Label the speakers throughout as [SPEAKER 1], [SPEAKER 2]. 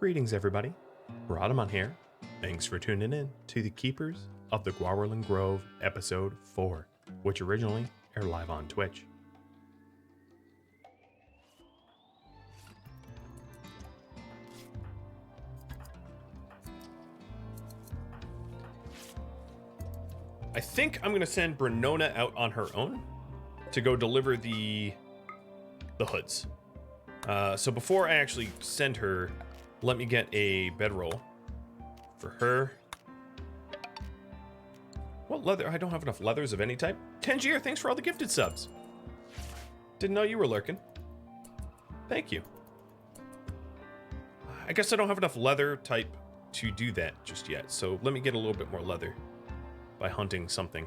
[SPEAKER 1] Greetings, everybody. Rhadamant here. Thanks for tuning in to the Keepers of the Gauranlen Grove episode 4, which originally aired live on Twitch. I think I'm going to send Brunona out on her own to go deliver the hoods. So before I actually send her, let me get a bedroll for her. What leather? I don't have enough leathers of any type. Tangier, thanks for all the gifted subs. Didn't know you were lurking. Thank you. I guess I don't have enough leather type to do that just yet. So let me get a little bit more leather by hunting something.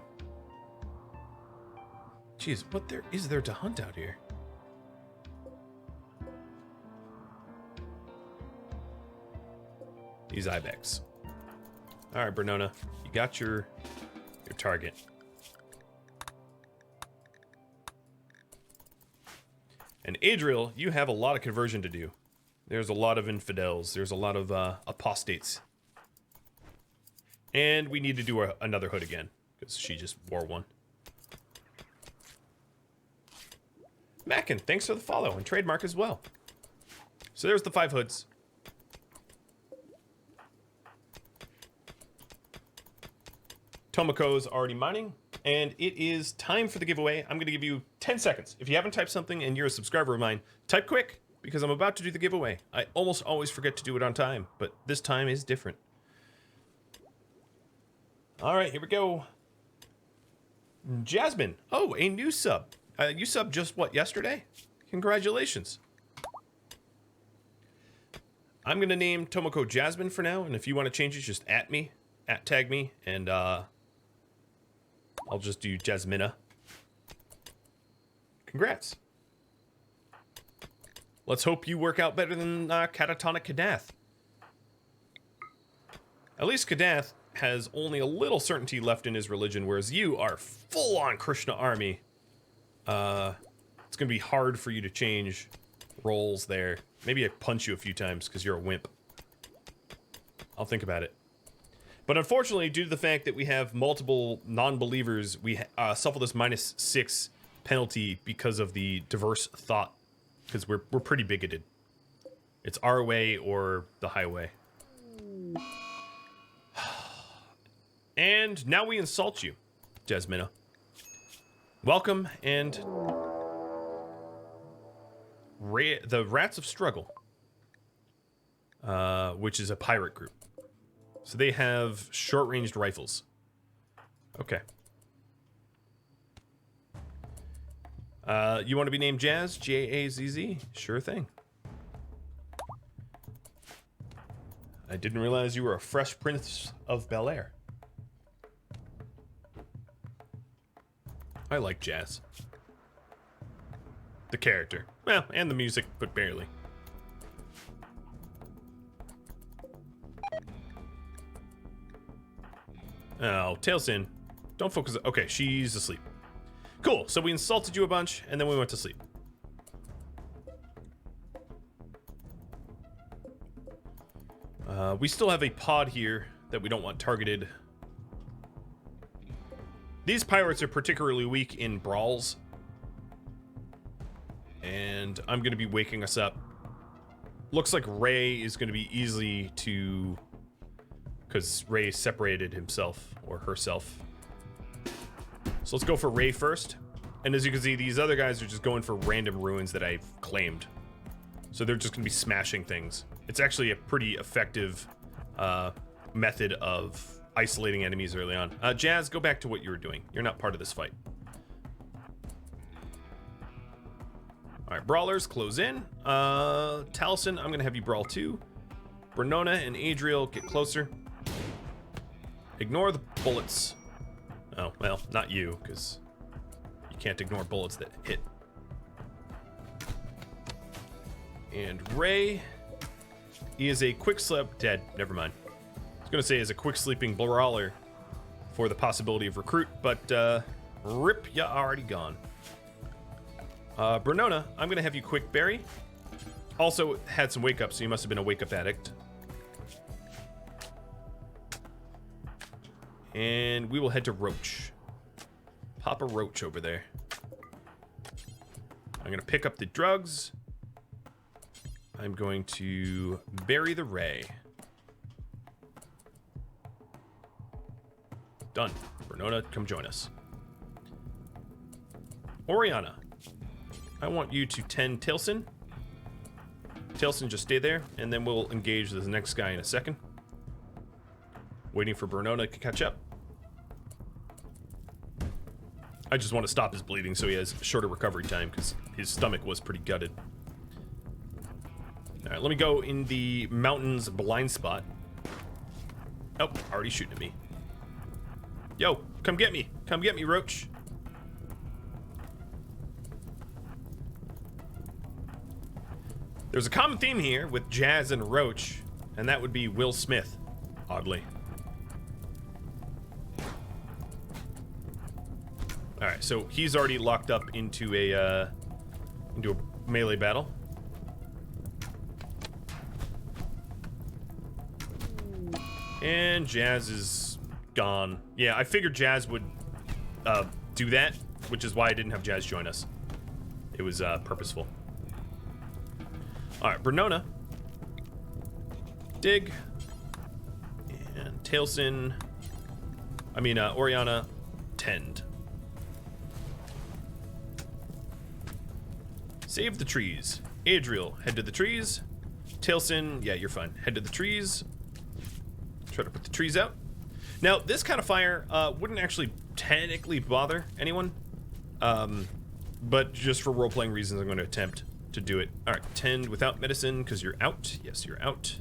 [SPEAKER 1] Jeez, what there is there to hunt out here? These ibex. All right, Brunona, you got your target. And Adriel, you have a lot of conversion to do. There's a lot of infidels. There's a lot of apostates. And we need to do another hood again, because she just wore one. Mackin, thanks for the follow, and trademark as well. So there's the 5 hoods. Tomoko's already mining, and it is time for the giveaway. I'm going to give you 10 seconds. If you haven't typed something and you're a subscriber of mine, type quick, because I'm about to do the giveaway. I almost always forget to do it on time, but this time is different. All right, here we go. Jasmine. Oh, a new sub. You subbed just, what, yesterday? Congratulations. I'm going to name Tomoko Jasmine for now, and if you want to change it, just tag me, and I'll just do Jasmina. Congrats. Let's hope you work out better than Catatonic Kadath. At least Kadath has only a little certainty left in his religion, whereas you are full-on Krishna army. It's gonna be hard for you to change roles there. Maybe I punch you a few times because you're a wimp. I'll think about it. But unfortunately, due to the fact that we have multiple non-believers, we suffer this -6 penalty because of the diverse thought. Because we're pretty bigoted. It's our way or the highway. And now we insult you, Jasmina. Welcome, and the Rats of Struggle, which is a pirate group. So they have short-ranged rifles. Okay. You want to be named Jazz? J-A-Z-Z? Sure thing. I didn't realize you were a fresh Prince of Bel-Air. I like Jazz. The character. Well, and the music, but barely. Oh, Tailsin. Don't focus. Okay, she's asleep. Cool, so we insulted you a bunch, and then we went to sleep. We still have a pod here that we don't want targeted. These pirates are particularly weak in brawls. And I'm going to be waking us up. Looks like Ray is going to be easy to... because Ray separated himself, or herself. So let's go for Ray first. And as you can see, these other guys are just going for random ruins that I've claimed. So they're just going to be smashing things. It's actually a pretty effective method of isolating enemies early on. Jazz, go back to what you were doing. You're not part of this fight. All right, brawlers, close in. Taliesin, I'm going to have you brawl too. Brunona and Adriel, get closer. Ignore the bullets. Oh, well, not you, because you can't ignore bullets that hit. And Ray, he is a quick slip. Dead, never mind. I was going to say is a quick sleeping brawler for the possibility of recruit, but rip, ya already gone. Brunona, I'm going to have you quick berry. Also had some wake up, so you must have been a wake up addict. And we will head to Roach. Papa Roach over there. I'm going to pick up the drugs. I'm going to bury the ray. Done. Bernona, come join us. Oriana, I want you to tend Tilson. Tilson, just stay there, and then we'll engage the next guy in a second. Waiting for Bernona to catch up. I just want to stop his bleeding so he has shorter recovery time, because his stomach was pretty gutted. Alright, let me go in the mountains blind spot. Oh, already shooting at me. Yo, come get me. Come get me, Roach. There's a common theme here with Jazz and Roach, and that would be Will Smith, oddly. Alright, so he's already locked up into a melee battle. And Jazz is gone. Yeah, I figured Jazz would do that, which is why I didn't have Jazz join us. It was purposeful. Alright, Bernona. Dig. And Tailson. Oriana. Tend. Save the trees. Adriel, head to the trees. Tailson, yeah, you're fine. Head to the trees. Try to put the trees out. Now, this kind of fire wouldn't actually technically bother anyone. But just for role-playing reasons, I'm going to attempt to do it. Alright, tend without medicine, because you're out. Yes, you're out.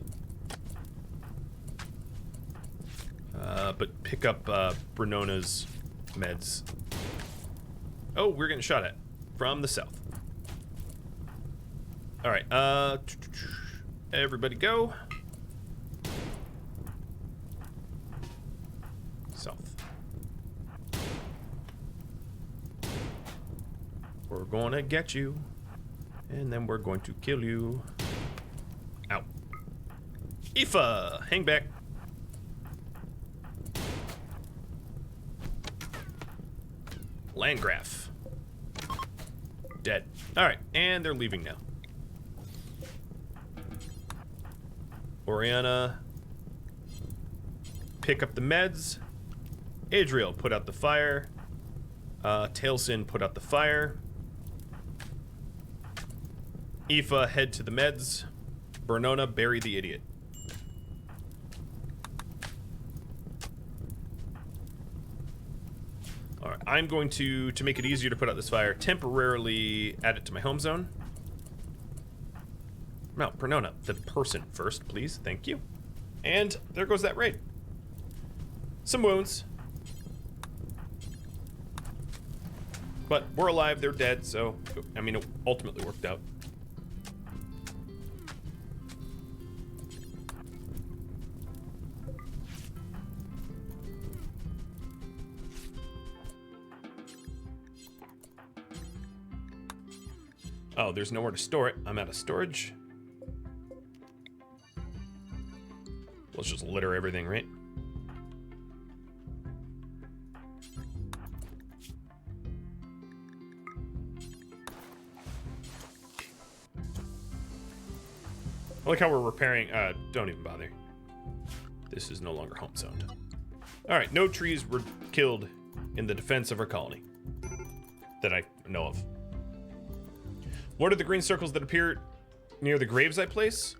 [SPEAKER 1] But pick up Bernona's meds. Oh, we're getting shot at from the south. Alright, everybody go. South. We're gonna get you. And then we're going to kill you. Ow. Aoife, hang back. Landgraf. Dead. Alright, and they're leaving now. Oriana. Pick up the meds. Adriel, put out the fire. Tailson, put out the fire. Aoife, head to the meds. Bernona, bury the idiot. Alright, I'm going to make it easier to put out this fire, temporarily add it to my home zone. No, Bernona, the person first, please. Thank you. And there goes that raid. Some wounds. But we're alive, they're dead, so, it ultimately worked out. Oh, there's nowhere to store it. I'm out of storage. Let's just litter everything, right? I like how we're repairing. Don't even bother. This is no longer home zoned. Alright, no trees were killed in the defense of our colony. That I know of. What are the green circles that appear near the graves I place?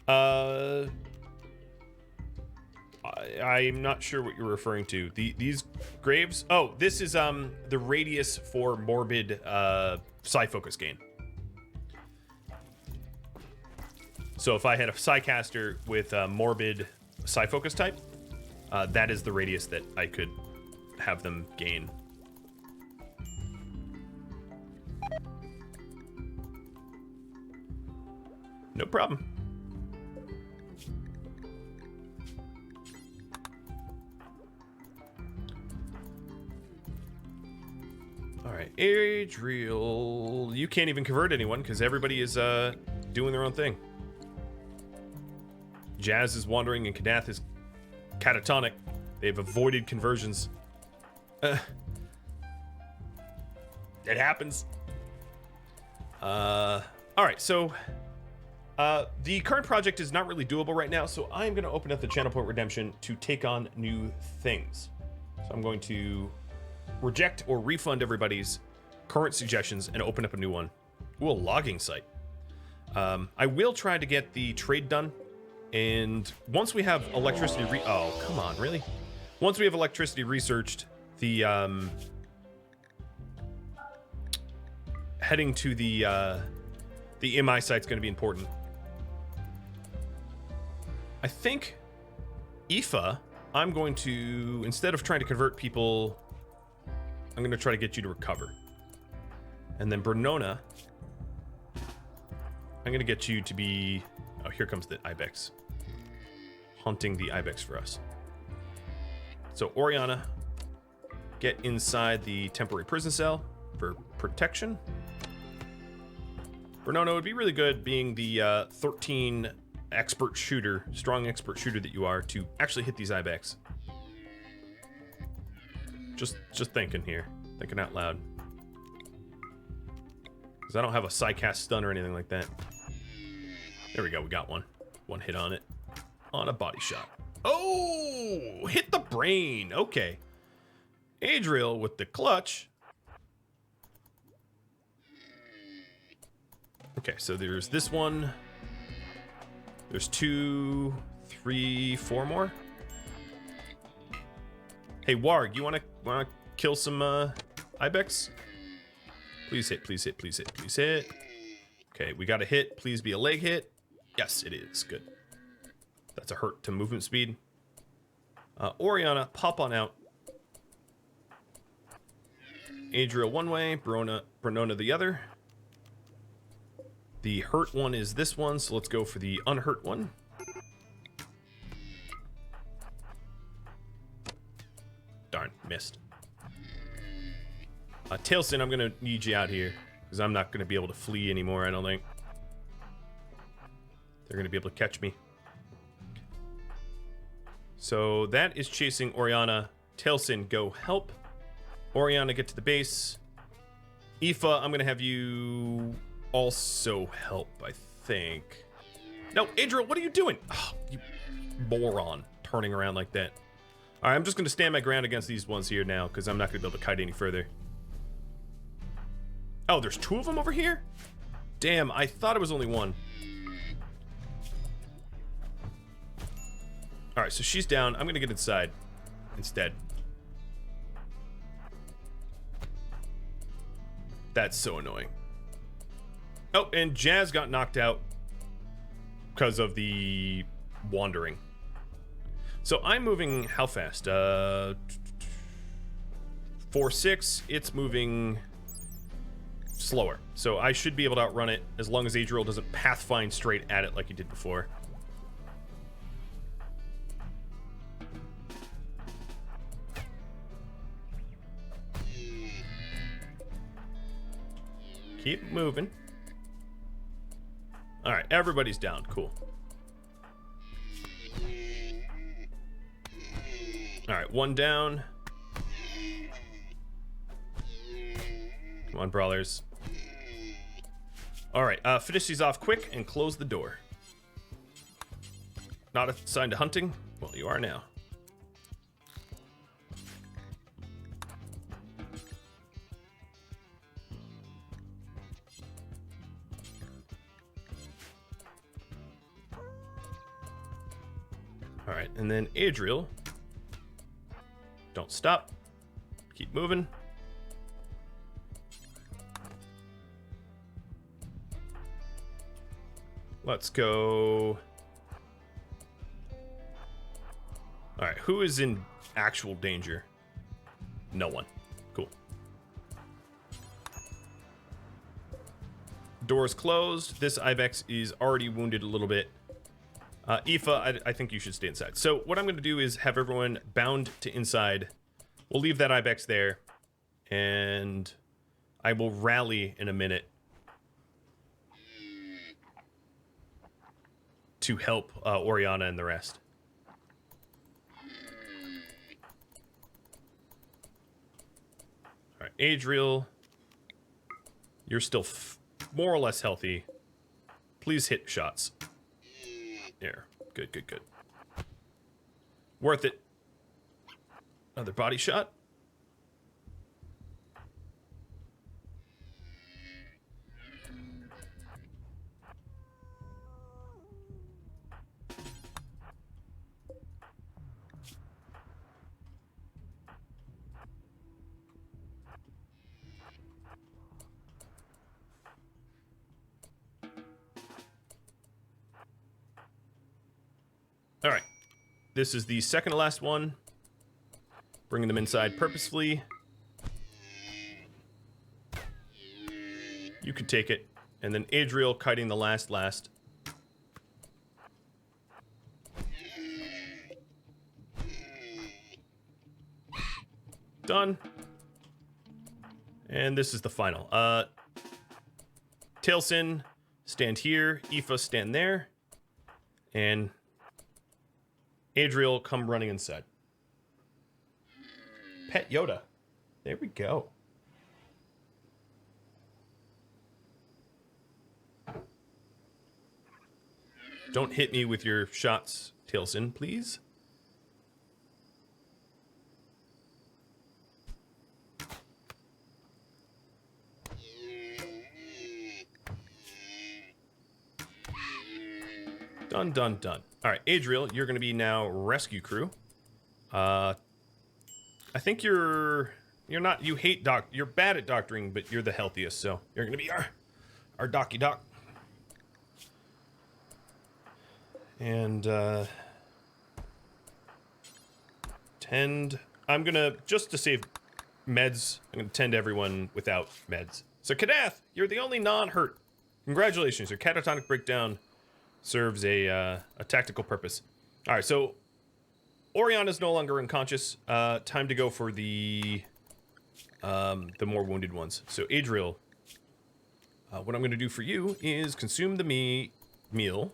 [SPEAKER 1] I'm not sure what you're referring to. These graves? Oh, this is the radius for morbid psi focus gain. So if I had a Psycaster with a morbid psi focus type, that is the radius that I could have them gain. No problem. Alright, Adriel. You can't even convert anyone because everybody is doing their own thing. Jazz is wandering and Kadath is catatonic. They've avoided conversions. It happens. All right, so the current project is not really doable right now, so I'm going to open up the channel point redemption to take on new things. So I'm going to reject or refund everybody's current suggestions and open up a new one. Ooh, a logging site. I will try to get the trade done, and once we have electricity oh, come on, really? Once we have electricity researched, the heading to the MI site's going to be important. I think Aoife, I'm going to, instead of trying to convert people, I'm going to try to get you to recover. And then Bernona, I'm going to get you to be... Oh, here comes the Ibex. Hunting the Ibex for us. So, Oriana, get inside the temporary prison cell for protection. Bernona would be really good being the 13 expert shooter, strong expert shooter that you are, to actually hit these Ibex. Just thinking here. Thinking out loud. Because I don't have a Psycast stun or anything like that. There we go, we got one. One hit on it. On a body shot. Oh! Hit the brain! Okay. Adriel with the clutch. Okay, so there's this one. There's 2, 3, 4 more. Hey, Warg, you wanna kill some Ibex? Please hit, please hit, please hit, please hit. Okay, we got a hit. Please be a leg hit. Yes, it is. Good. That's a hurt to movement speed. Oriana, pop on out. Adriel one way, Bernona the other. The hurt one is this one, so let's go for the unhurt one. Darn, missed. Tailsin, I'm gonna need you out here, because I'm not gonna be able to flee anymore, I don't think. They're gonna be able to catch me. So that is chasing Oriana. Tailsin, go help. Oriana, get to the base. Aoife, I'm gonna have you also help, I think. No, Adriel, what are you doing? Oh, you moron, turning around like that. All right, I'm just gonna stand my ground against these ones here now, because I'm not gonna be able to kite any further. Oh, there's 2 of them over here? Damn, I thought it was only 1. All right, so she's down. I'm gonna get inside instead. That's so annoying. Oh, and Jazz got knocked out because of the wandering. So I'm moving how fast? 4-6. It's moving slower. So I should be able to outrun it as long as Adriel doesn't pathfind straight at it like he did before. Keep moving. All right, everybody's down. Cool. All right, 1 down. Come on, brawlers. All right, finish these off quick and close the door. Not assigned to hunting? Well, you are now. All right, and then Adriel. Don't stop. Keep moving. Let's go. All right, who is in actual danger? No one. Cool. Doors closed. This Ibex is already wounded a little bit. Aoife, I think you should stay inside. So what I'm going to do is have everyone bound to inside. We'll leave that Ibex there, and I will rally in a minute to help Oriana and the rest. Adriel, you're still more or less healthy. Please hit shots. There. Good, good, good. Worth it. Another body shot. All right. This is the second to last one. Bringing them inside purposefully. You could take it. And then Adriel kiting the last. Done. And this is the final. Tailsin, stand here. Aoife, stand there. And Adriel, come running inside. Pet Yoda. There we go. Don't hit me with your shots, Tailsin, please. Done, done, done. All right, Adriel, you're going to be now rescue crew. I think you're not, you hate you're bad at doctoring, but you're the healthiest, so you're going to be our docky doc. And tend, I'm going to, just to save meds, I'm going to tend everyone without meds. So Kadath, you're the only non-hurt. Congratulations, your catatonic breakdown serves a tactical purpose. All right, so Oriana's no longer unconscious. Time to go for the more wounded ones. So Adriel, what I'm going to do for you is consume the meal.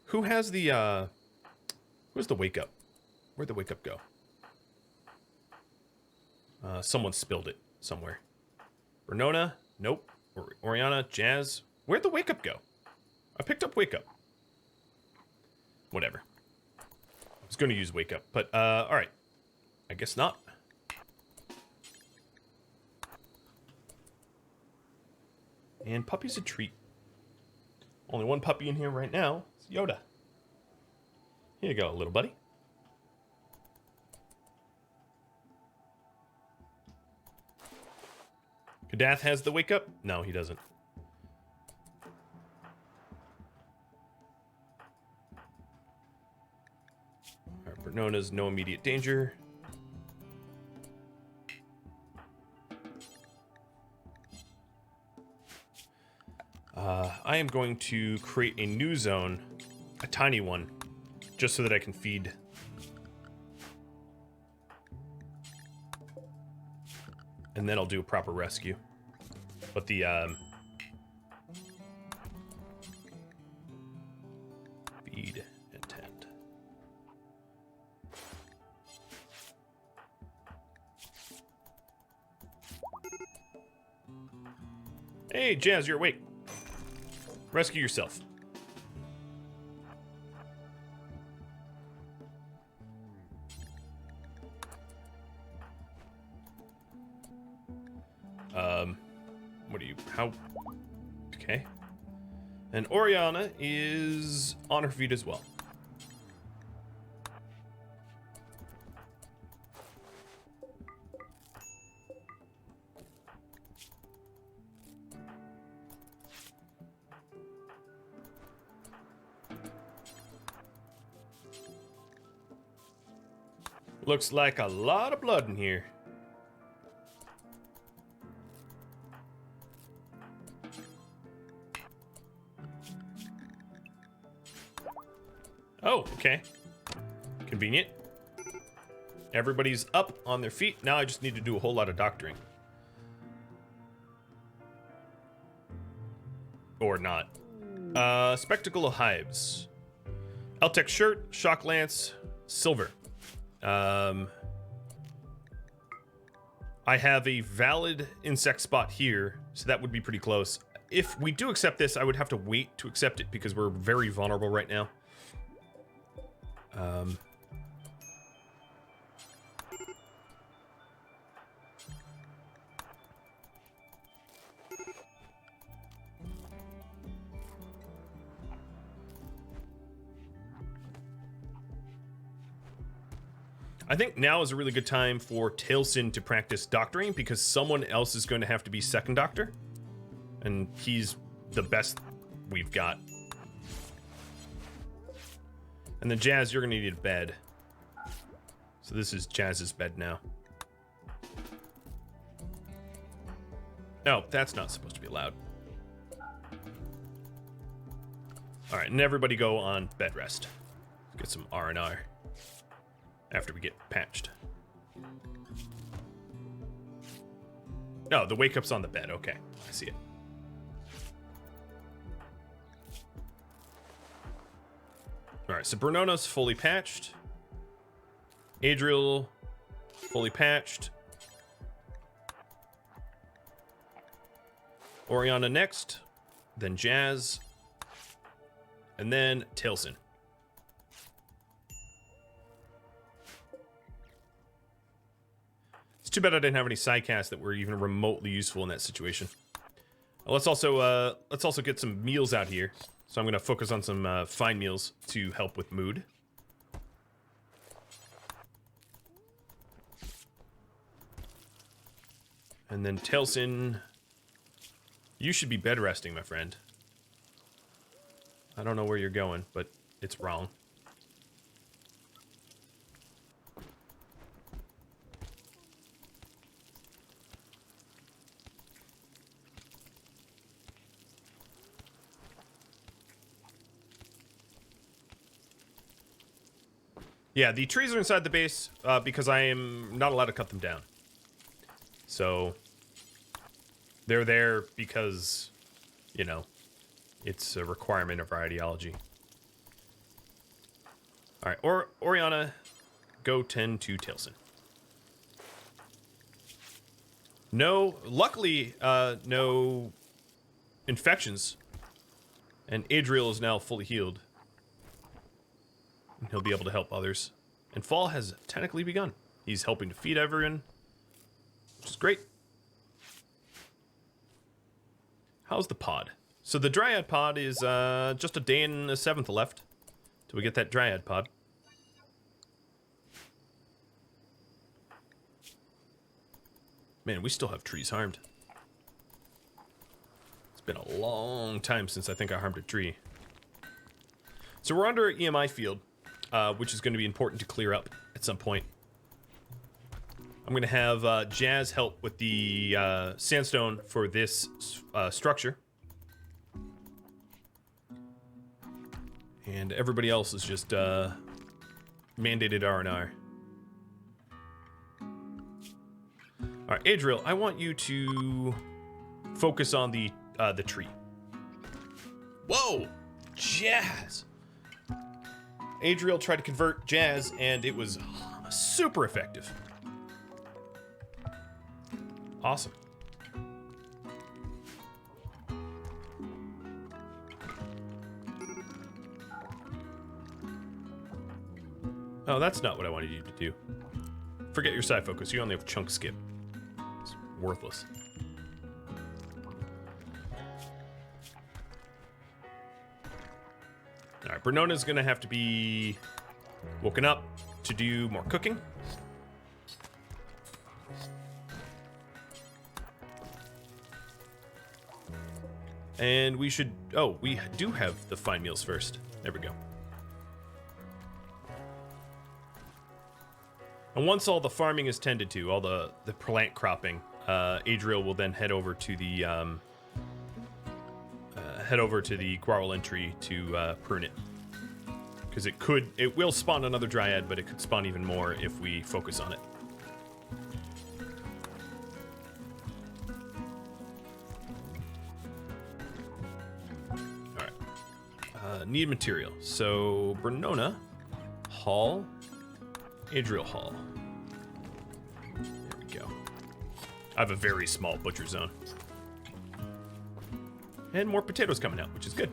[SPEAKER 1] Who has the who's the wake up? Where'd the wake up go? Someone spilled it somewhere. Renona, nope. Oriana, Jazz, where'd the wake up go? I picked up wake up. Whatever. I was going to use wake up, but all right. I guess not. And puppy's a treat. Only one puppy in here right now. It's Yoda. Here you go, little buddy. Kadath has the wake up? No, he doesn't. Nona's no immediate danger. I am going to create a new zone, a tiny one, just so that I can feed. And then I'll do a proper rescue. But the feed and tend. Hey, Jazz, you're awake. Rescue yourself. What do you, how, okay. And Oriana is on her feet as well. Looks like a lot of blood in here. Oh, okay. Convenient. Everybody's up on their feet. Now I just need to do a whole lot of doctoring. Or not. Spectacle of Hives. Eltec shirt, shock lance, silver. I I have a valid insect spot here, so that would be pretty close. If we do accept this, I would have to wait to accept it because we're very vulnerable right now. I think now is a really good time for Tailsin to practice doctoring because someone else is going to have to be second doctor. And he's the best we've got. And then Jazz, you're going to need a bed. So this is Jazz's bed now. Oh, that's not supposed to be allowed. All right, and everybody go on bed rest. Let's get some R&R. After we get patched. No, the wake up's on the bed. Okay, I see it. All right, so Bernona's fully patched. Adriel, fully patched. Oriana next, then Jazz, and then Tailsin. It's too bad I didn't have any sidecasts that were even remotely useful in that situation. Let's also get some meals out here. So I'm going to focus on some fine meals to help with mood. And then Tailsin, you should be bed resting, my friend. I don't know where you're going, but it's wrong. Yeah, the trees are inside the base because I am not allowed to cut them down. So they're there because, you know, it's a requirement of our ideology. All right, Oriana, go tend to Tailsin. No, luckily, no infections. And Adriel is now fully healed. And he'll be able to help others. And fall has technically begun. He's helping to feed everyone, which is great. How's the pod? So the Dryad pod is just a day and a seventh left till we get that Dryad pod. Man, we still have trees harmed. It's been a long time since I think I harmed a tree. So we're under an EMI field, which is going to be important to clear up at some point. I'm going to have Jazz help with the sandstone for this structure. And everybody else is just mandated R&R. All right, Adriel, I want you to focus on the tree. Whoa, Jazz! Adriel tried to convert Jazz, and it was super effective. Awesome. Oh, that's not what I wanted you to do. Forget your side focus. You only have chunk skip. It's worthless. All right, Bernona's gonna have to be woken up to do more cooking. And we should, oh, we do have the fine meals first. There we go. And once all the farming is tended to, all the plant cropping, Adriel will then head over to the Gauranlen tree to prune it. Because it will spawn another Dryad, but it could spawn even more if we focus on it. All right. Need material. So Bernona, Hall, Adriel Hall. There we go. I have a very small butcher zone. And more potatoes coming out, which is good.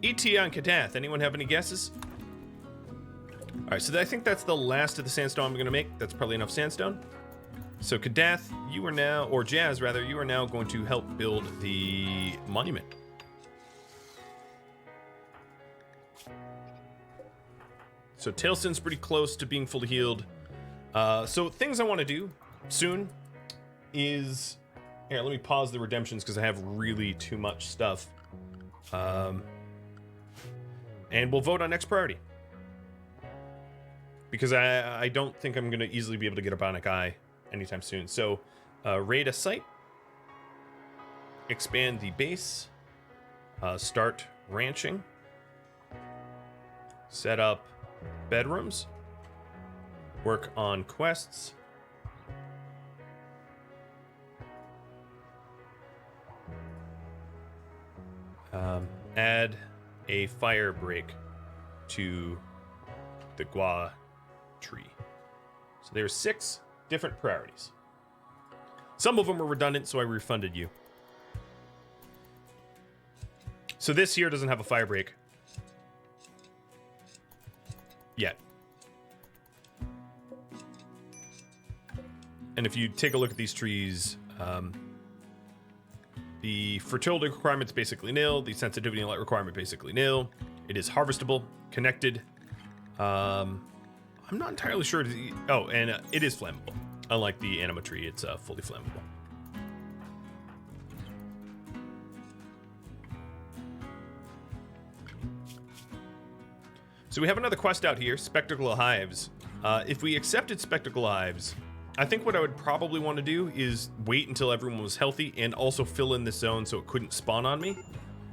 [SPEAKER 1] ET on Kadath. Anyone have any guesses? All right, so I think that's the last of the sandstone I'm going to make. That's probably enough sandstone. So Kadath, you are now, or Jazz rather, you are now going to help build the monument. So Tailston's pretty close to being fully healed. So things I want to do soon is... Here, let me pause the redemptions because I have really too much stuff. And we'll vote on next priority. Because I don't think I'm going to easily be able to get a bionic eye anytime soon. So, raid a site. Expand the base. Start ranching. Set up bedrooms. Work on quests. Add a fire break to the Gua tree. So there's 6 different priorities. Some of them were redundant, so I refunded you. So this here doesn't have a fire break yet. And if you take a look at these trees, the fertility requirement's basically nil. The sensitivity and light requirement basically nil. It is harvestable, connected. I'm not entirely sure. Oh, and it is flammable. Unlike the anima tree, it's fully flammable. So we have another quest out here, Spectacle of Hives. If we accepted Spectacle of Hives, I think what I would probably want to do is wait until everyone was healthy and also fill in this zone so it couldn't spawn on me.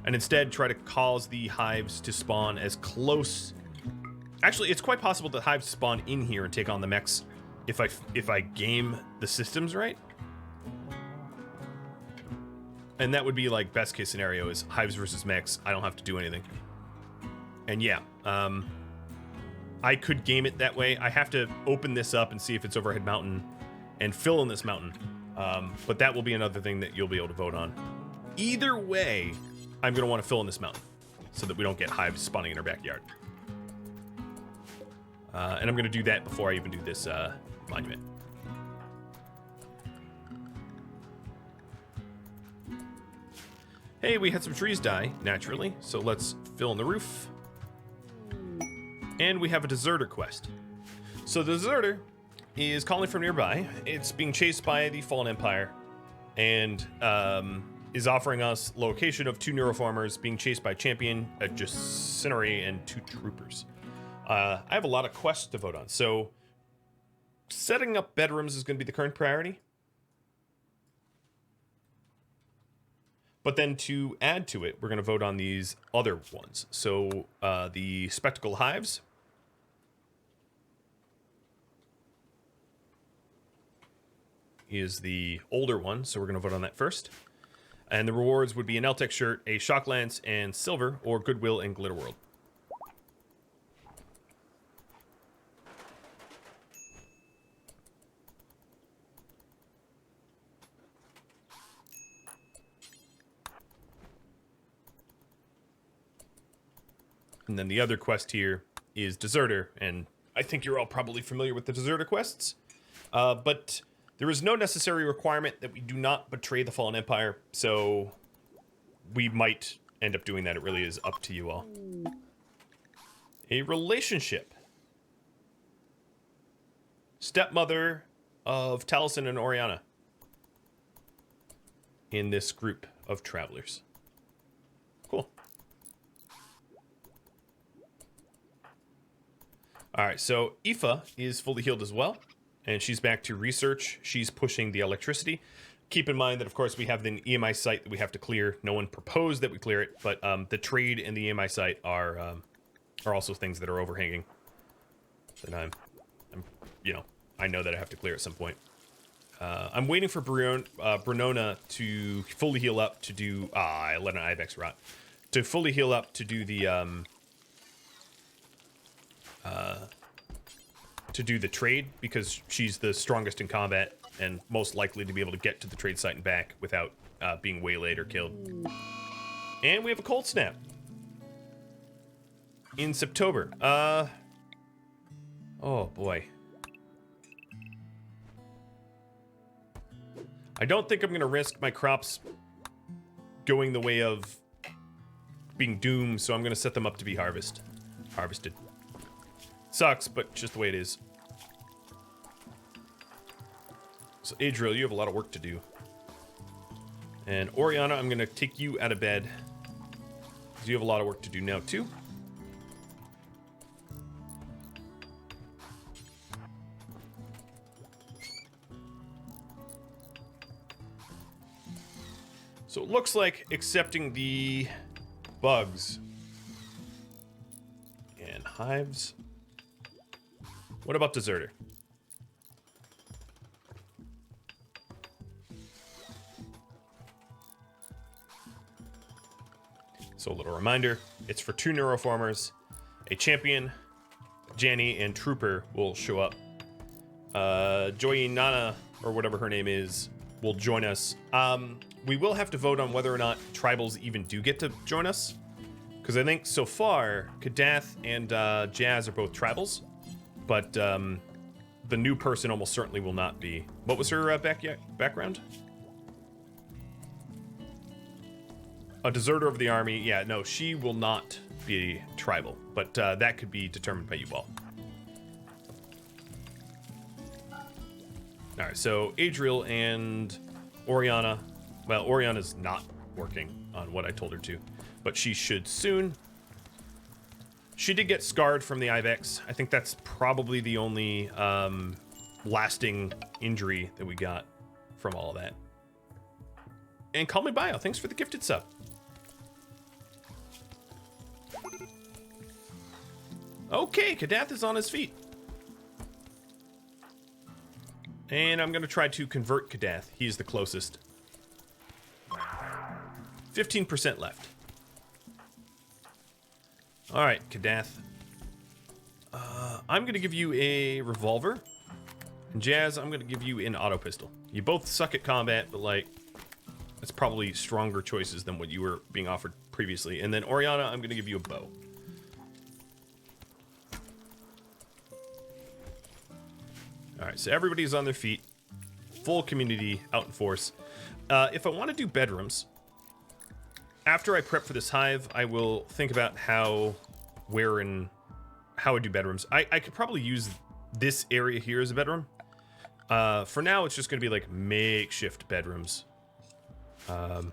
[SPEAKER 1] And instead try to cause the hives to spawn as close... Actually, it's quite possible that hives spawn in here and take on the mechs if I game the systems right. And that would be like best case scenario is hives versus mechs. I don't have to do anything. And yeah, I could game it that way. I have to open this up and see if it's overhead mountain and fill in this mountain. But that will be another thing that you'll be able to vote on. Either way, I'm going to want to fill in this mountain so that we don't get hives spawning in our backyard. And I'm going to do that before I even do this monument. Hey, we had some trees die, naturally, so let's fill in the roof. And we have a deserter quest. So the deserter is calling from nearby. It's being chased by the Fallen Empire and is offering us location of 2 neuroformers being chased by champion, a Jacinary, and 2 troopers. I have a lot of quests to vote on, so setting up bedrooms is going to be the current priority. But then to add to it, we're going to vote on these other ones. So the Spectacle Hives. Is the older one, so we're going to vote on that first. And the rewards would be an Eltec shirt, a Shock Lance, and silver, or Goodwill and Glitter World. And then the other quest here is Deserter, and I think you're all probably familiar with the Deserter quests. But there is no necessary requirement that we do not betray the Fallen Empire, so we might end up doing that. It really is up to you all. A relationship. Stepmother of Taliesin and Oriana in this group of travelers. Cool. All right, so Aoife is fully healed as well, and she's back to research. She's pushing the electricity. Keep in mind that, of course, we have the EMI site that we have to clear. No one proposed that we clear it, but the trade and the EMI site are also things that are overhanging. That I'm, I know that I have to clear at some point. I'm waiting for Brunona to fully heal up to do... I let an Ibex rot. To fully heal up to do the to do the trade because she's the strongest in combat and most likely to be able to get to the trade site and back without being waylaid or killed. And we have a cold snap in September. Oh boy. I don't think I'm going to risk my crops going the way of being doomed, so I'm going to set them up to be harvested. Sucks, but just the way it is. So, Adriel, you have a lot of work to do. And Oriana, I'm going to take you out of bed. You have a lot of work to do now, too. So it looks like accepting the bugs and hives. What about deserter? So a little reminder, it's for 2 neuroformers. A champion, Janny, and trooper will show up. Joy Nana, or whatever her name is, will join us. We will have to vote on whether or not tribals even do get to join us. Because I think so far, Kadath and Jazz are both tribals. But the new person almost certainly will not be. What was her background? A deserter of the army. Yeah, no, she will not be tribal. But that could be determined by you all. Alright, so Adriel and Oriana. Well, Oriana's not working on what I told her to, but she should soon. She did get scarred from the Ibex. I think that's probably the only lasting injury that we got from all of that. And Call Me Bio, thanks for the gifted sub. Okay, Kadath is on his feet. And I'm going to try to convert Kadath. He's the closest. 15% left. All right, Kadath. I'm going to give you a revolver. And Jazz, I'm going to give you an auto pistol. You both suck at combat, but like, that's probably stronger choices than what you were being offered previously. And then Oriana, I'm going to give you a bow. All right, so everybody's on their feet. Full community out in force. If I want to do bedrooms, after I prep for this hive, I will think about how I do bedrooms. I could probably use this area here as a bedroom. For now, it's just going to be like makeshift bedrooms. But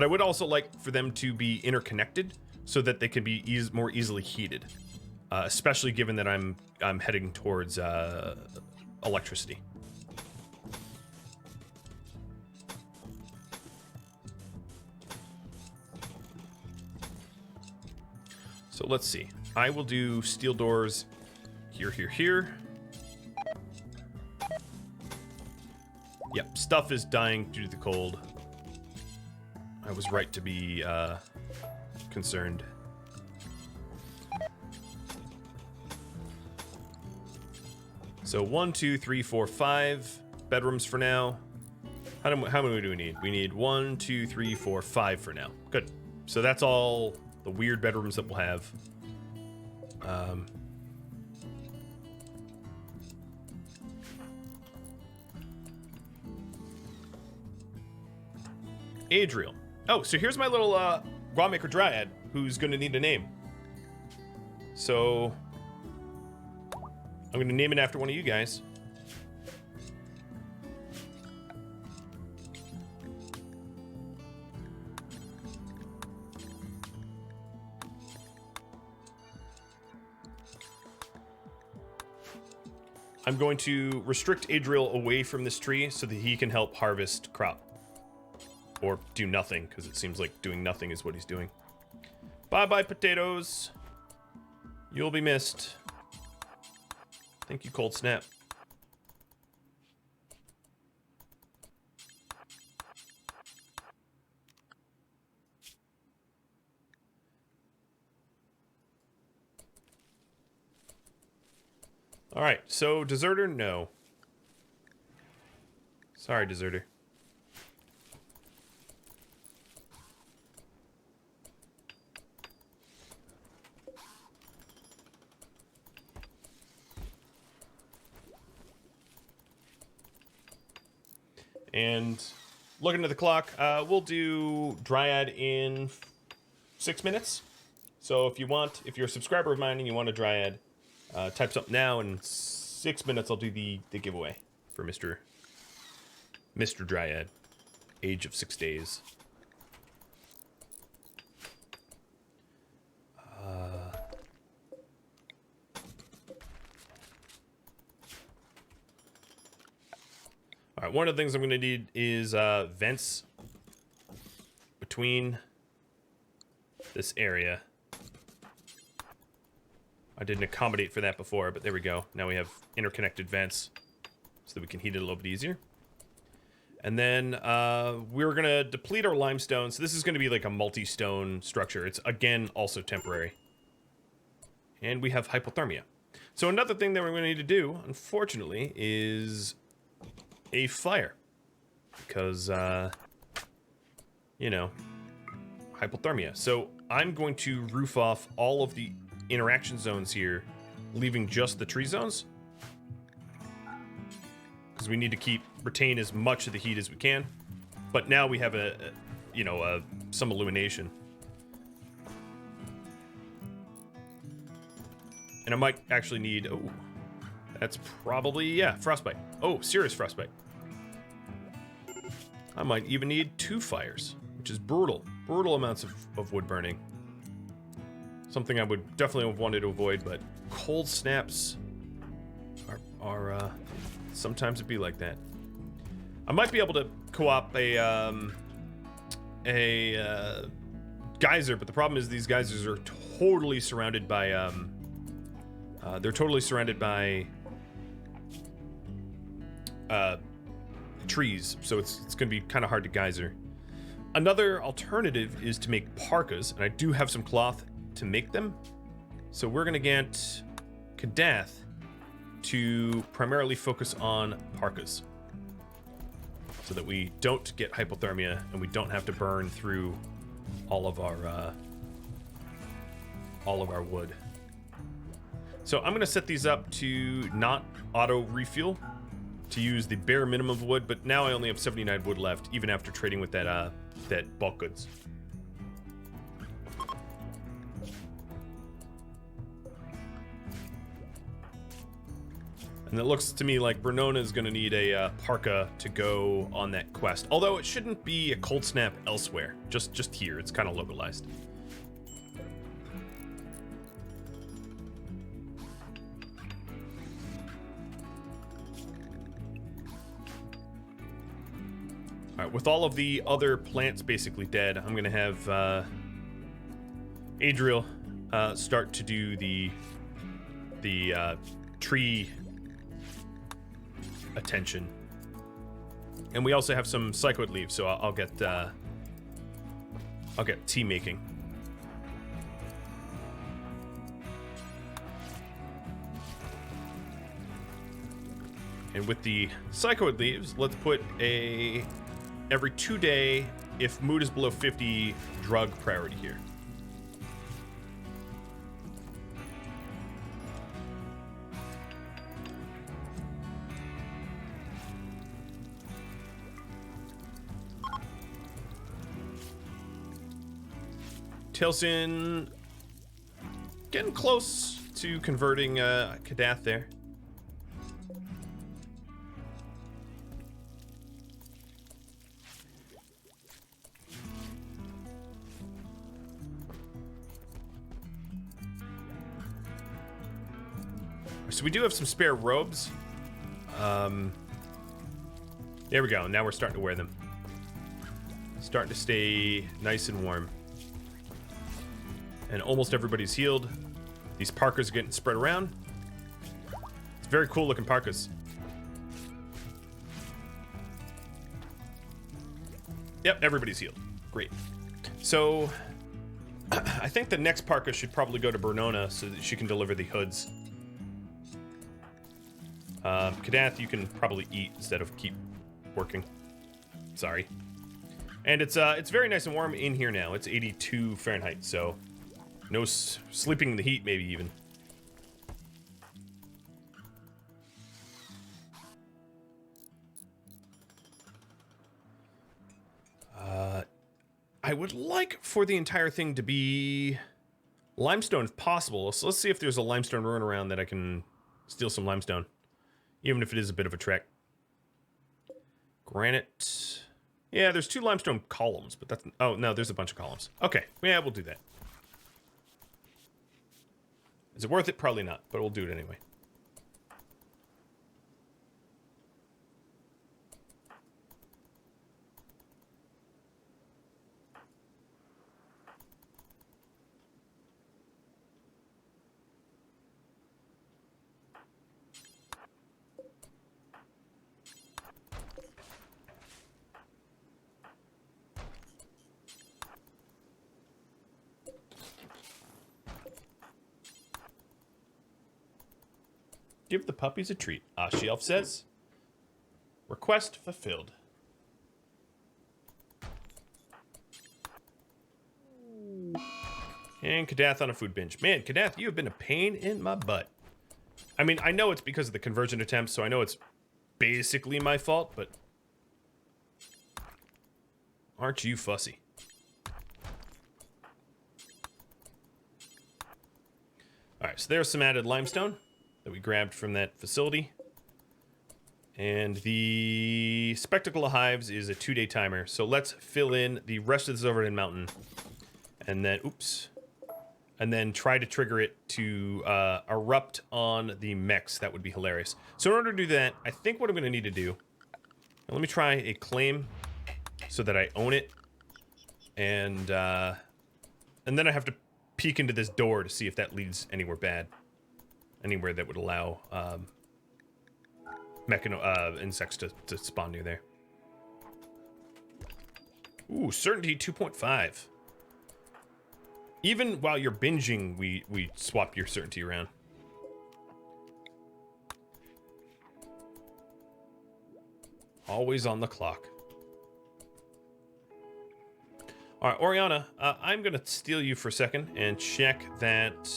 [SPEAKER 1] I would also like for them to be interconnected so that they can be more easily heated. Especially given that I'm heading towards electricity. So let's see. I will do steel doors here, here, here. Yep, stuff is dying due to the cold. I was right to be concerned. So 1, 2, 3, 4, 5 bedrooms for now. How many do we need? We need 1, 2, 3, 4, 5 for now. Good. So that's all the weird bedrooms that we'll have. Adriel. Oh, so here's my little Wildmaker Dryad who's going to need a name. So I'm going to name it after one of you guys. I'm going to restrict Adriel away from this tree so that he can help harvest crop. Or do nothing, because it seems like doing nothing is what he's doing. Bye-bye, potatoes. You'll be missed. Thank you, Cold Snap. All right, so deserter, no. Sorry, deserter. And looking at the clock, we'll do Dryad in 6 minutes. So if you're a subscriber of mine and you want a Dryad, type something now. In 6 minutes, I'll do the giveaway for Mr. Dryad, age of 6 days. All right, one of the things I'm going to need is vents between this area. I didn't accommodate for that before, but there we go. Now we have interconnected vents so that we can heat it a little bit easier. And then we're going to deplete our limestone. So this is going to be like a multi-stone structure. It's, again, also temporary. And we have hypothermia. So another thing that we're going to need to do, unfortunately, is a fire. Because, you know, hypothermia. So I'm going to roof off all of the interaction zones here, leaving just the tree zones. Because we need to retain as much of the heat as we can. But now we have some illumination. And I might actually need, that's probably, yeah, frostbite. Oh, serious frostbite. I might even need 2 fires, which is brutal. Brutal amounts of wood burning. Something I would definitely have wanted to avoid, but cold snaps are sometimes it'd be like that. I might be able to co-op a geyser, but the problem is these geysers are totally surrounded by trees, so it's gonna be kind of hard to geyser. Another alternative is to make parkas, and I do have some cloth to make them. So we're gonna get Kadath to primarily focus on parkas, so that we don't get hypothermia and we don't have to burn through all of our wood. So I'm gonna set these up to not auto refuel, to use the bare minimum of wood, but now I only have 79 wood left, even after trading with that bulk goods. And it looks to me like Bernona is going to need a parka to go on that quest. Although it shouldn't be a cold snap elsewhere, just here. It's kind of localized. All right, with all of the other plants basically dead, I'm going to have Adriel start to do the tree attention. And we also have some psychoid leaves, so I'll get tea making. And with the psychoid leaves, let's put a every 2 day, if mood is below 50, drug priority here. Tilson getting close to converting Kadath there. So we do have some spare robes. There we go. Now we're starting to wear them. Starting to stay nice and warm. And almost everybody's healed. These parkas are getting spread around. It's very cool looking parkas. Yep, everybody's healed. Great. So I think the next parka should probably go to Bernona so that she can deliver the hoods. Kadath, you can probably eat instead of keep working. Sorry. And it's very nice and warm in here now. It's 82 Fahrenheit, so no sleeping in the heat, maybe even. I would like for the entire thing to be limestone if possible. So let's see if there's a limestone ruin around that I can steal some limestone, even if it is a bit of a trek. Granite. Yeah, there's 2 limestone columns, but that's... Oh, no, there's a bunch of columns. Okay, yeah, we'll do that. Is it worth it? Probably not, but we'll do it anyway. Give the puppies a treat, Ashielf says. Request fulfilled. And Kadath on a food binge. Man, Kadath, you have been a pain in my butt. I mean, I know it's because of the conversion attempts, so I know it's basically my fault, but... aren't you fussy? Alright, so there's some added limestone that we grabbed from that facility. And the Spectacle of Hives is a 2-day timer. So let's fill in the rest of this overhead mountain. And then, oops. And then try to trigger it to erupt on the mechs. That would be hilarious. So in order to do that, I think what I'm going to need to do... let me try a claim so that I own it. And then I have to peek into this door to see if that leads anywhere bad. Anywhere that would allow insects to spawn near there. Ooh, certainty 2.5. Even while you're binging, we swap your certainty around. Always on the clock. All right, Oriana, I'm going to steal you for a second and check that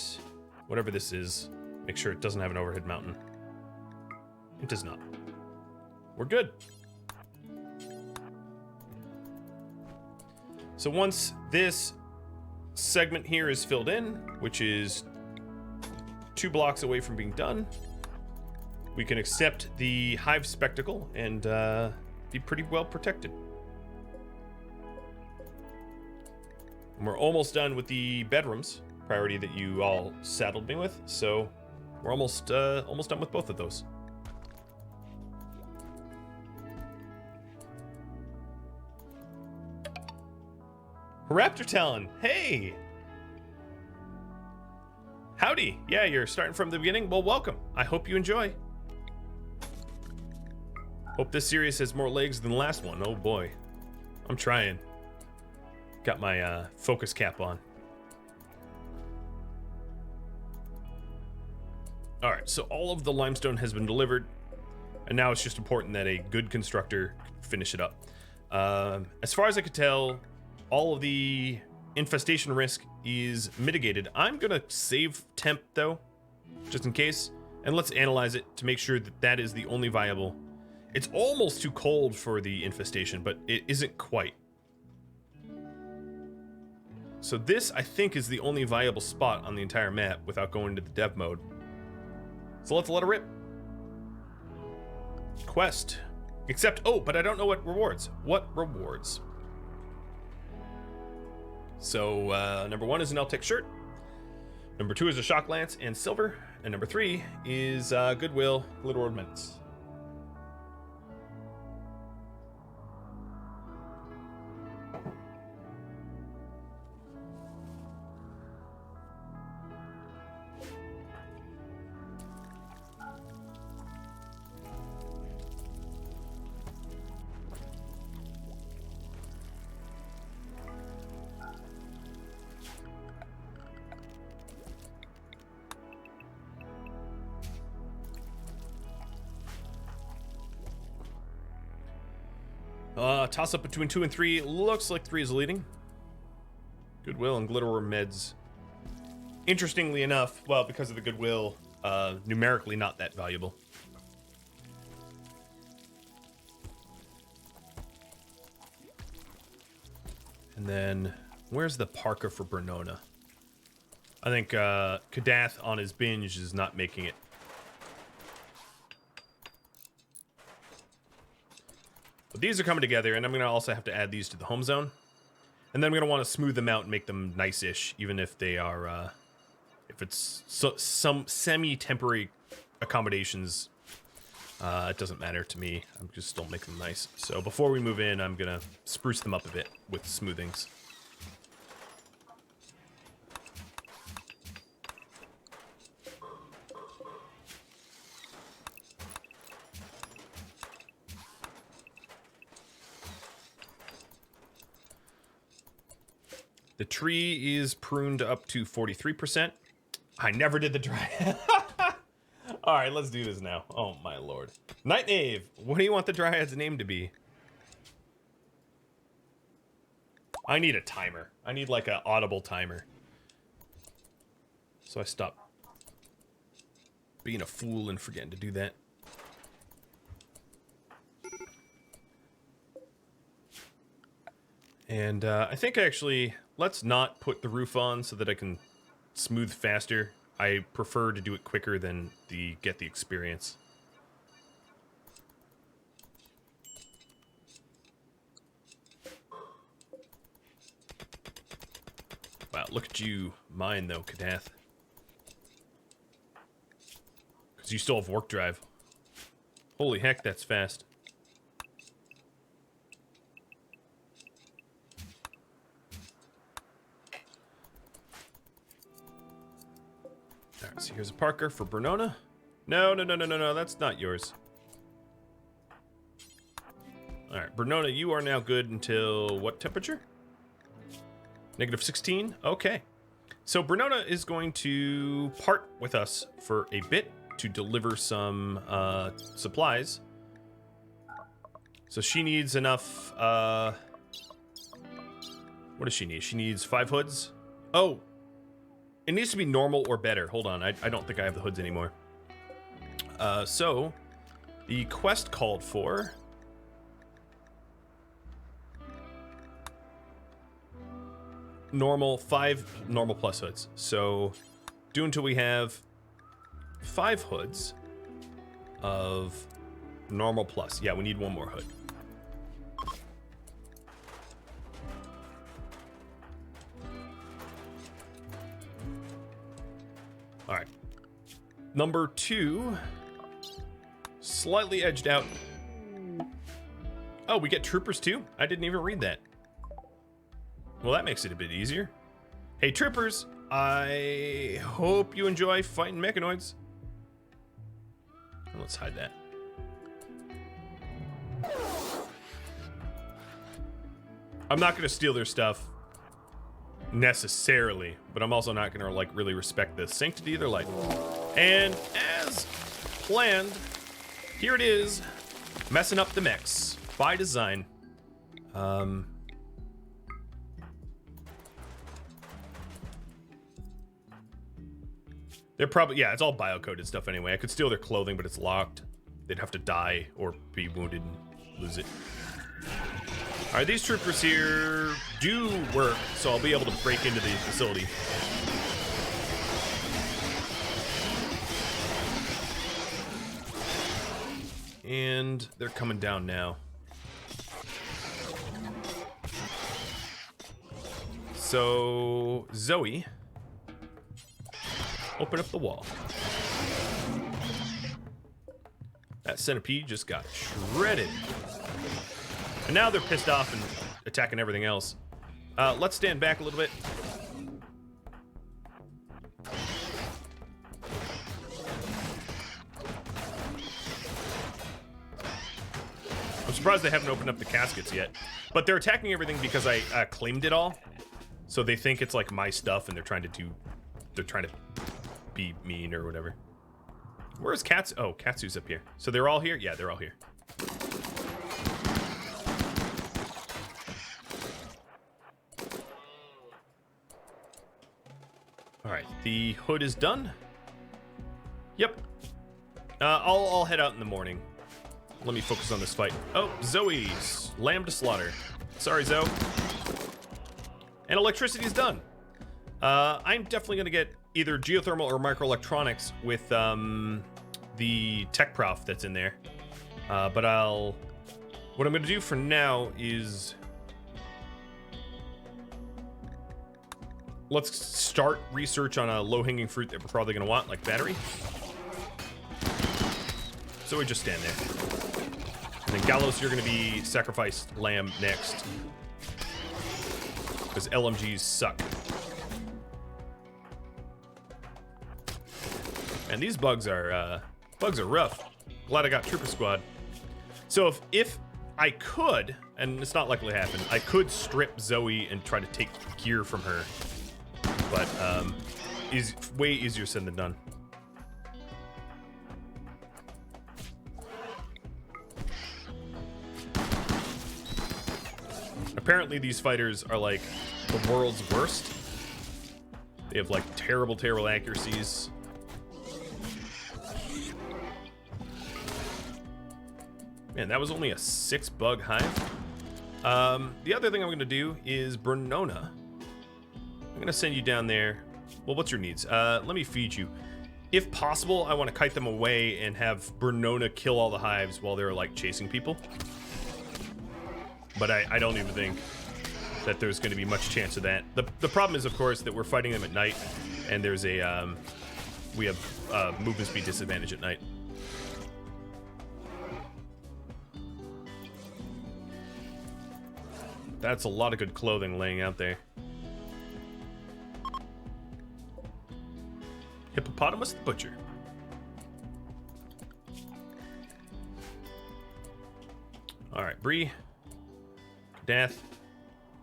[SPEAKER 1] whatever this is, make sure it doesn't have an overhead mountain. It does not. We're good. So once this segment here is filled in, which is 2 blocks away from being done, we can accept the Hive Spectacle and be pretty well protected. And we're almost done with the bedrooms, priority that you all saddled me with, so we're almost done with both of those. Raptor Talon, hey! Howdy! Yeah, you're starting from the beginning? Well, welcome. I hope you enjoy. Hope this series has more legs than the last one. Oh boy. I'm trying. Got my focus cap on. Alright, so all of the limestone has been delivered, and now it's just important that a good constructor finish it up. As far as I could tell, all of the infestation risk is mitigated. I'm gonna save temp though, just in case, and let's analyze it to make sure that that is the only viable. It's almost too cold for the infestation, but it isn't quite. So this, I think, is the only viable spot on the entire map without going into the dev mode. So let's let it rip. Quest. Except, oh, but I don't know what rewards. What rewards? So, number 1 is an Eltec shirt. Number 2 is a shock lance and silver. And number 3 is Goodwill, Little Ornaments. Toss up between 2 and 3. Looks like 3 is leading. Goodwill and Glitterworm meds. Interestingly enough, well, because of the Goodwill, numerically not that valuable. And then, where's the Parka for Bernona? I think Kadath on his binge is not making it. But these are coming together, and I'm going to also have to add these to the home zone. And then I'm going to want to smooth them out and make them nice-ish, even if they are, if it's some semi-temporary accommodations. It doesn't matter to me. I'm just still making them nice. So before we move in, I'm going to spruce them up a bit with smoothings. The tree is pruned up to 43%. I never did the dryad. All right, let's do this now. Oh, my lord. Night Knave, what do you want the dryad's name to be? I need a timer. I need like an audible timer. So I stop being a fool and forgetting to do that. And I think actually, let's not put the roof on so that I can smooth faster. I prefer to do it quicker than get the experience. Wow, look at you mine though, Kadath. Because you still have work drive. Holy heck, that's fast. Alright, so here's a Parker for Bernona. No, that's not yours. Alright, Bernona, you are now good until what temperature? -16? Okay. So Bernona is going to part with us for a bit to deliver some supplies. So she needs enough, what does she need? She needs 5 hoods. Oh, it needs to be normal or better. Hold on, I don't think I have the hoods anymore. So, the quest called for... normal, 5 normal plus hoods. So, do until we have 5 hoods of normal plus. Yeah, we need 1 more hood. All right. Number 2, slightly edged out. Oh, we get troopers too? I didn't even read that. Well, that makes it a bit easier. Hey, troopers, I hope you enjoy fighting mechanoids. Let's hide that. I'm not going to steal their stuff necessarily, but I'm also not going to like really respect the sanctity of their life. And as planned, here it is, messing up the mechs by design. They're probably, yeah, it's all biocoded stuff anyway. I could steal their clothing, but it's locked. They'd have to die or be wounded and lose it. All right, these troopers here do work, so I'll be able to break into the facility. And they're coming down now. So, Zoe, open up the wall. That centipede just got shredded. And now they're pissed off and attacking everything else. Let's stand back a little bit. I'm surprised they haven't opened up the caskets yet. But they're attacking everything because I claimed it all. So they think it's like my stuff and they're trying to be mean or whatever. Where's Katsu? Oh, Katsu's up here. So they're all here? Yeah, they're all here. right, the hood is done. Yep. I'll head out in the morning. Let me focus on this fight. Oh, Zoe's lamb to slaughter. Sorry, Zoe. And electricity is done. I'm definitely going to get either geothermal or microelectronics with the tech prof that's in there. But what I'm going to do for now is let's start research on a low-hanging fruit that we're probably going to want, like battery. So we just stand there. And then Gallows, you're going to be sacrificed lamb next. Because LMGs suck. And these bugs are rough. Glad I got Trooper Squad. So if I could, and it's not likely to happen, I could strip Zoe and try to take gear from her. But is way easier said than done. Apparently these fighters are like the world's worst. They have like terrible accuracies. Man, that was only a 6-bug hive. The other thing I'm going to do is Bernona. I'm going to send you down there. Well, what's your needs? Let me feed you. If possible, I want to kite them away and have Bernona kill all the hives while they're like chasing people. But I don't even think that there's going to be much chance of that. The problem is, of course, that we're fighting them at night, and there's a we have movement speed disadvantage at night. That's a lot of good clothing laying out there. Hippopotamus the Butcher. Alright, Bree. Death.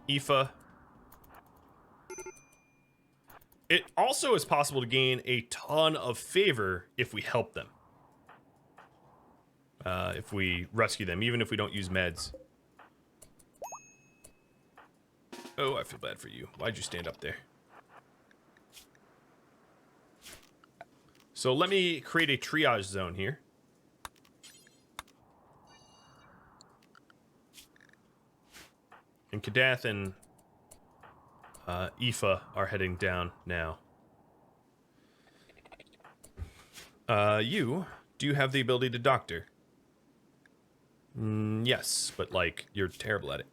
[SPEAKER 1] Aoife. It also is possible to gain a ton of favor if we help them. If we rescue them, even if we don't use meds. Oh, I feel bad for you. Why'd you stand up there? So let me create a triage zone here. And Kadath and Aoife are heading down now. Do you have the ability to doctor? Yes, but like, you're terrible at it.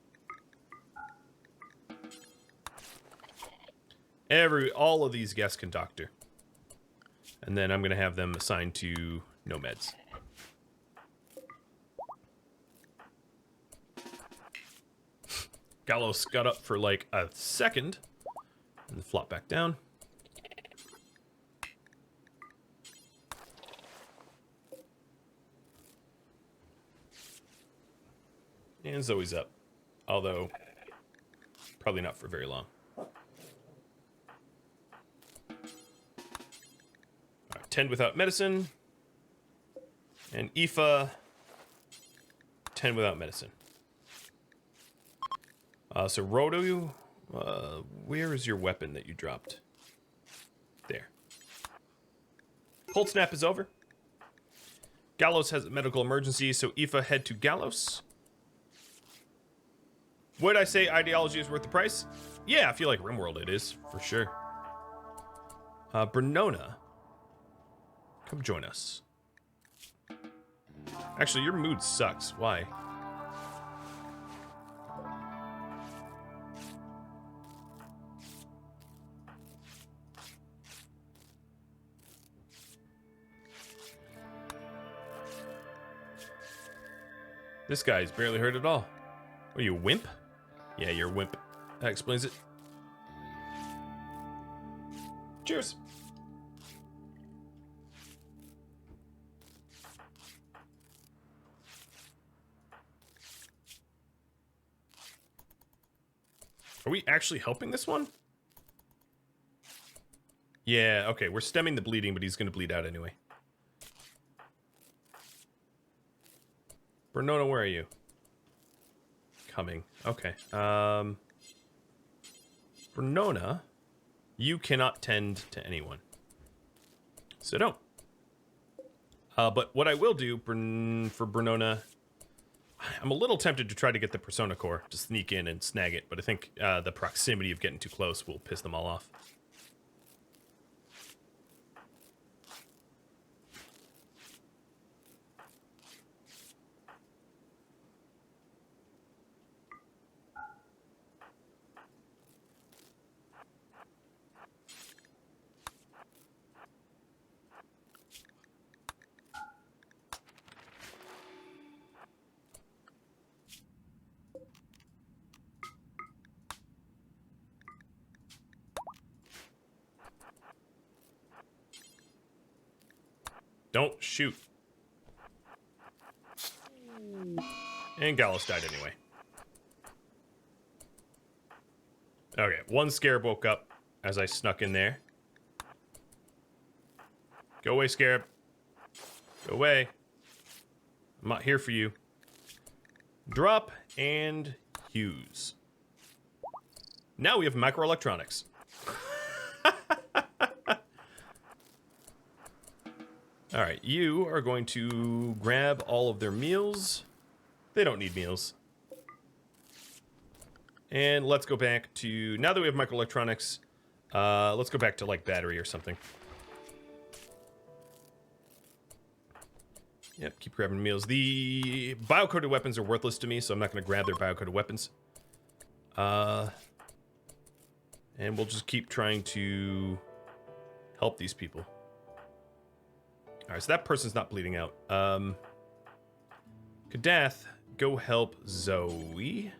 [SPEAKER 1] All of these guests can doctor. And then I'm going to have them assigned to no meds. Gallows got up for like a second. And flop back down. And Zoe's up. Although, probably not for very long. 10 without medicine. And Aoife, 10 without medicine. So Rodo, where is your weapon that you dropped? There. Cold snap is over. Gallows has a medical emergency, so Aoife head to Gallows. Would I say ideology is worth the price? Yeah, I feel like RimWorld it is, for sure. Bernona. Come join us. Actually, your mood sucks. Why? This guy's barely hurt at all. Are you a wimp? Yeah, you're a wimp. That explains it. Cheers. Are we actually helping this one? Yeah, okay, we're stemming the bleeding, but he's gonna bleed out anyway. Bernona, where are you? Coming. Okay. Bernona, You cannot tend to anyone. So don't. But what I will do for Bernona, I'm a little tempted to try to get the Persona Core to sneak in and snag it, but I think the proximity of getting too close will piss them all off. Don't shoot. And Gallus died anyway. Okay, one scarab woke up as I snuck in there. Go away, scarab. Go away. I'm not here for you. Drop and use. Now we have microelectronics. All right, you are going to grab all of their meals. They don't need meals. And let's go back to, now that we have microelectronics, let's go back to like battery or something. Yep, keep grabbing meals. The biocoded weapons are worthless to me, so I'm not going to grab their biocoded weapons. And we'll just keep trying to help these people. All right, so that person's not bleeding out. Kadath, go help Zoe.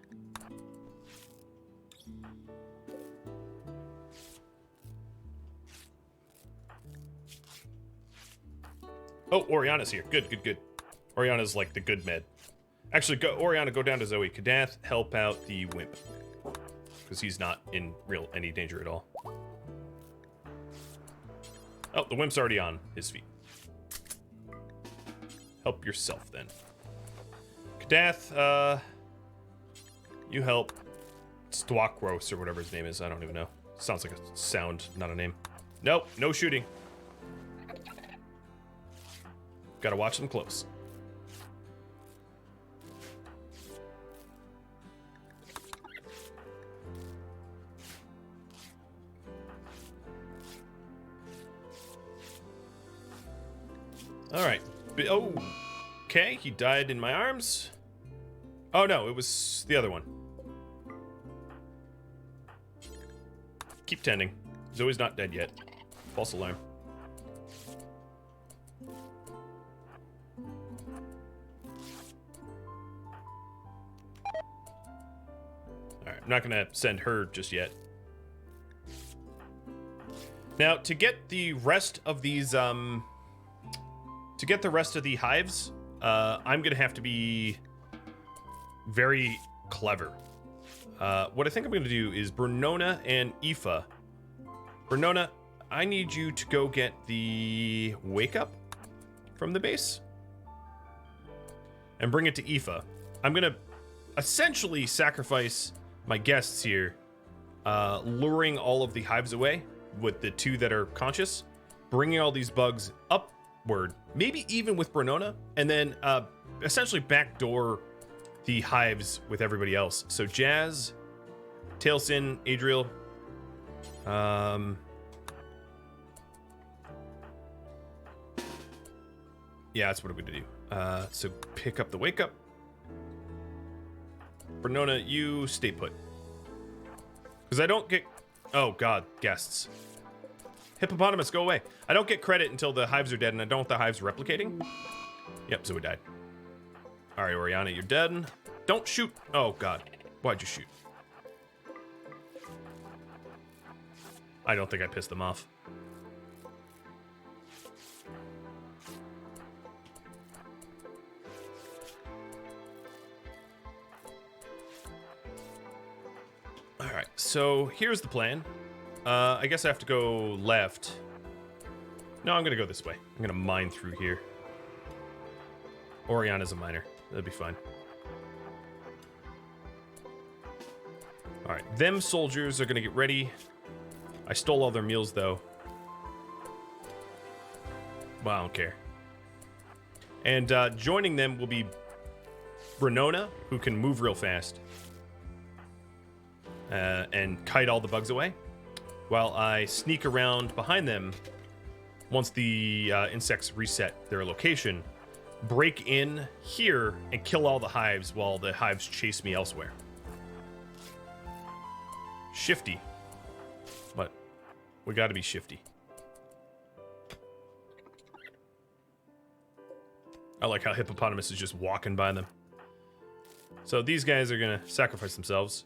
[SPEAKER 1] Oh, Oriana's here. Good, good, good. Oriana's like the good med. Actually, go, Oriana, go down to Zoe. Kadath, help out the wimp. Because he's not in any danger at all. Oh, the wimp's already on his feet. Help yourself, then. Kadath, you help Stwakros, or whatever his name is. I don't even know. Sounds like a sound, not a name. Nope, no shooting. Gotta watch them close. All right. Oh, okay. He died in my arms. Oh, no, it was the other one. Keep tending. Zoe's not dead yet. False alarm. Alright, I'm not going to send her just yet. Now, to get the rest of these, to get the rest of the hives, I'm going to have to be very clever. What I think I'm going to do is Bernona and Aoife. Bernona, I need you to go get the wake up from the base and bring it to Aoife. I'm going to essentially sacrifice my guests here, luring all of the hives away with the two that are conscious, bringing all these bugs upward, maybe even with Bernona, and then essentially backdoor the hives with everybody else. So Jazz, Tailsin, Adriel, yeah, that's what I'm gonna do. So pick up the wake up. Bernona, you stay put. Because I don't get, oh god, guests. Hippopotamus, go away. I don't get credit until the hives are dead, and I don't want the hives replicating. Yep, Zoe died. All right, Oriana, you're dead. Don't shoot. Oh god, why'd you shoot? I don't think I pissed them off. All right, so here's the plan. I guess I have to go left. No, I'm gonna go this way. I'm gonna mine through here. Oriana's a miner. That'd be fine. All right, them soldiers are gonna get ready. I stole all their meals, though. Well, I don't care. And joining them will be Renona, who can move real fast. And kite all the bugs away. While I sneak around behind them once the insects reset their location. Break in here and kill all the hives while the hives chase me elsewhere. Shifty. But we gotta be shifty. I like how Hippopotamus is just walking by them. So these guys are gonna sacrifice themselves.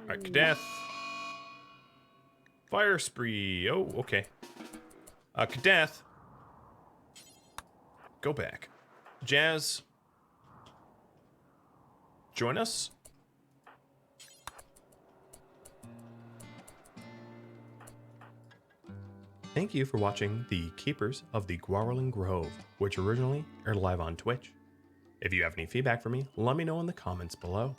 [SPEAKER 1] Alright, Kadath. Fire spree. Oh, okay. Kadath. Go back. Jazz. Join us. Thank you for watching the Keepers of the Gauranlen Grove, which originally aired live on Twitch. If you have any feedback for me, let me know in the comments below.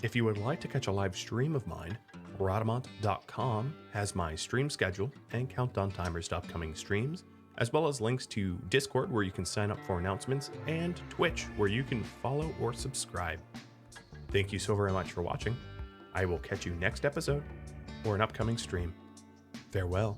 [SPEAKER 1] If you would like to catch a live stream of mine, Rhadamant.com has my stream schedule and countdown timers to upcoming streams, as well as links to Discord where you can sign up for announcements, and Twitch where you can follow or subscribe. Thank you so very much for watching. I will catch you next episode or an upcoming stream. Farewell.